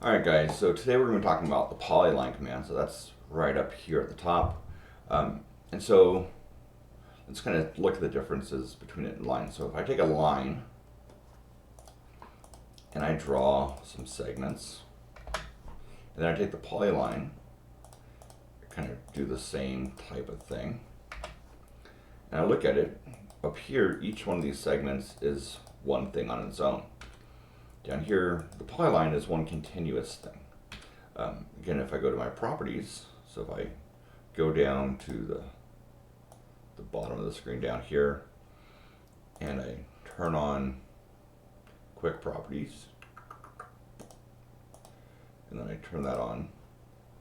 Alright guys, so today we're going to be talking about the Polyline command, so that's right up here at the top. And so let's kind of look at the differences between it and lines. So if I take a line and I draw some segments, and then I take the polyline, kind of do the same type of thing, and I look at it, up here each one of these segments is one thing on its own. Down here, the polyline is one continuous thing. Again, if I go to my properties, so if I go down to the bottom of the screen down here, and I turn on quick properties, and then I turn that on,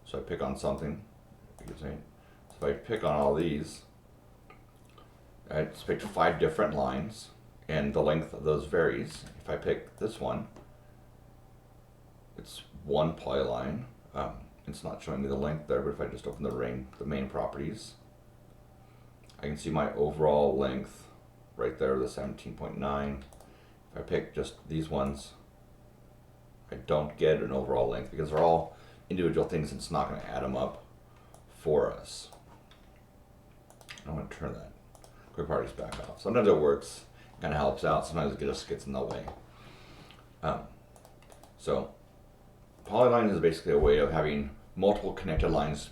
so I pick on something, so if I pick on all these, I just picked 5 different lines, and the length of those varies. If I pick this one, it's one polyline. It's not showing me the length there, but if I just open the main properties, I can see my overall length right there, the 17.9. If I pick just these ones, I don't get an overall length because they're all individual things and it's not going to add them up for us. I'm going to turn that quick properties back off. Sometimes it works, kind of helps out. Sometimes it just gets in the way. So Polyline is basically a way of having multiple connected lines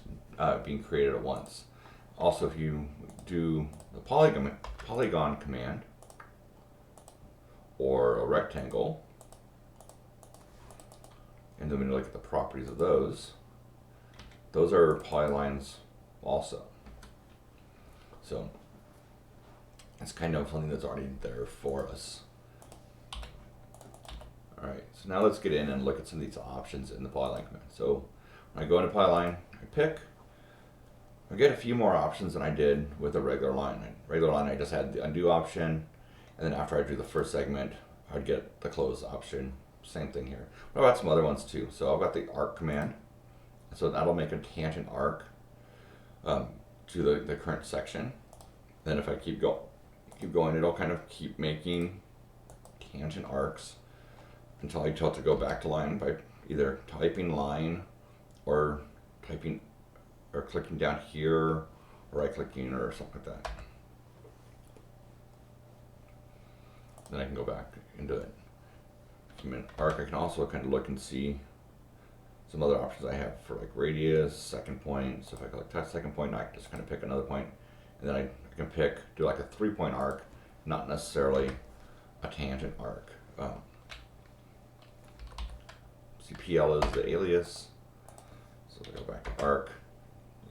being created at once. Also, if you do the polygon command or a rectangle, and then when you look at the properties of those are polylines also. So it's kind of something that's already there for us. Alright, so now let's get in and look at some of these options in the Polyline command. So when I go into Polyline, I get a few more options than I did with a regular line. Regular line, I just had the undo option, and then after I drew the first segment, I'd get the close option. Same thing here. But I've got some other ones too. So I've got the arc command, so that'll make a tangent arc to the current section. Then if I keep going, it'll kind of keep making tangent arcs until I tell it to go back to line by either typing line or clicking down here or right clicking or something like that. Then I can go back into it. If I'm in arc, I can also kind of look and see some other options I have for like radius, second point. So if I click that second point, I can just kind of pick another point, and then I can do like a 3-point arc, not necessarily a tangent arc. CPL is the alias, so I go back to arc.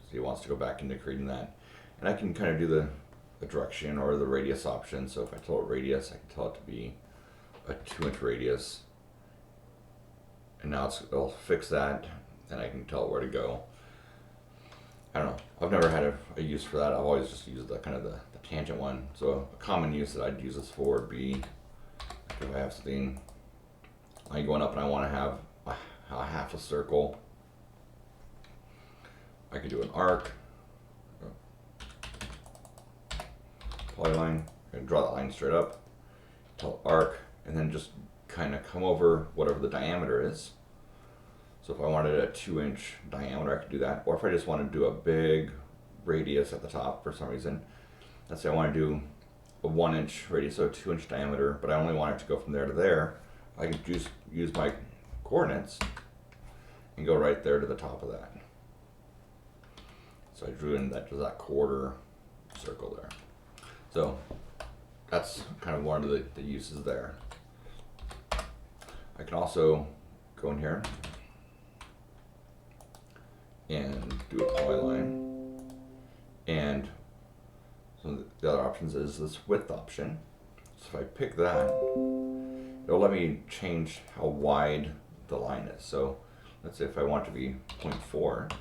See, it wants to go back into creating that, and I can kind of do the direction or the radius option. So if I tell it radius, I can tell it to be a 2-inch radius, and now it'll fix that, and I can tell it where to go. I don't know. I've never had a use for that. I've always just used the kind of the tangent one. So a common use that I'd use this for would be if I have something like going up and I want to have a half a circle, I can do an arc, polyline, and draw that line straight up, tell arc, and then just kind of come over whatever the diameter is. So if I wanted a 2-inch diameter, I could do that. Or if I just want to do a big radius at the top for some reason, let's say I want to do a 1-inch radius, so a 2-inch diameter, but I only want it to go from there to there, I can just use my coordinates and go right there to the top of that. So I drew in that quarter circle there. So that's kind of one of the uses there. I can also go in here and do a polyline, and some of the other options is this width option. So if I pick that, it'll let me change how wide the line is. So let's say if I want it to be 0.4,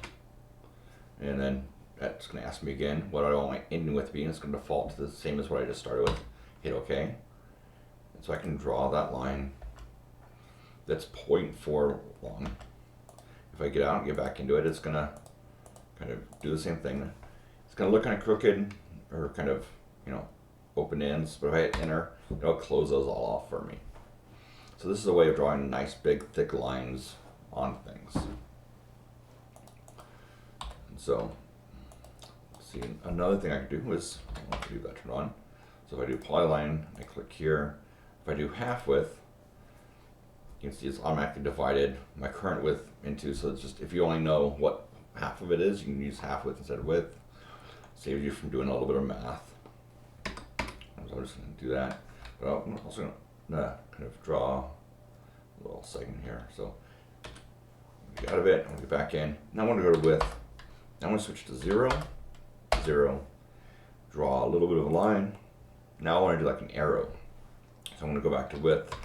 and then that's going to ask me again what I want my ending width to be, and it's going to default to the same as what I just started with. Hit OK. And so I can draw that line that's 0.4 long. If I get out and get back into it, it's going to kind of do the same thing. It's going to look kind of crooked or kind of, open ends, but if I hit enter, it'll close those all off for me. So this is a way of drawing nice big thick lines on things. And so, see, another thing I can do is, I want to leave that turned on. So if I do Polyline, I click here. If I do half width, you can see it's automatically divided my current width into, so it's just, if you only know what half of it is, you can use half width instead of width. Saves you from doing a little bit of math. So I'm just going to do that. But I'm also going to kind of draw a little segment here. So get out of it, I'm going to get back in. Now I want to go to width. Now I'm going to switch to 0, 0, draw a little bit of a line. Now I want to do like an arrow. So I'm going to go back to width,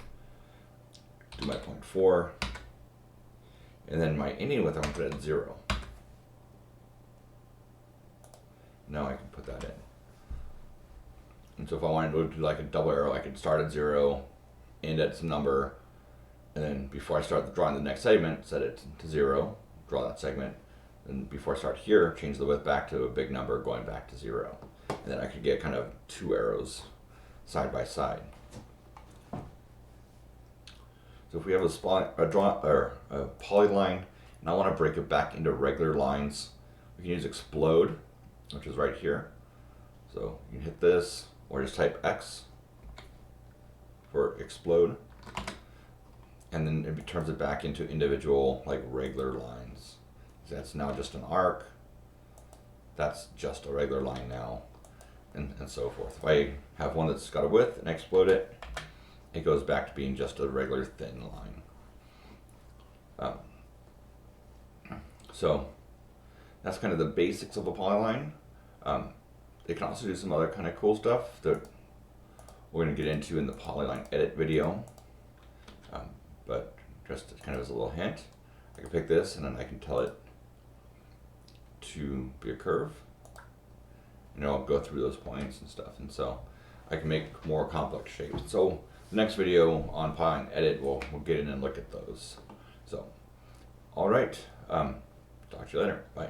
do my 0.4, and then my ending width I'm going to put at 0. Now I can put that in. And so if I wanted to do like a double arrow, I could start at 0, end at some number, and then before I start drawing the next segment, set it to 0, draw that segment, and before I start here, change the width back to a big number, going back to 0. And then I could get kind of 2 arrows side by side. So if we have a polyline, and I want to break it back into regular lines, we can use explode, which is right here. So you can hit this, or just type X for explode, and then it turns it back into individual, like regular lines. So that's now just an arc. That's just a regular line now, and so forth. If I have one that's got a width and I explode it, it goes back to being just a regular thin line. So that's kind of the basics of a polyline. They can also do some other kind of cool stuff that we're going to get into in the Polyline edit video. But just kind of as a little hint, I can pick this and then I can tell it to be a curve. And I'll go through those points and stuff. And so I can make more complex shapes. So the next video on Polyline edit, we'll get in and look at those. So, all right. Talk to you later. Bye.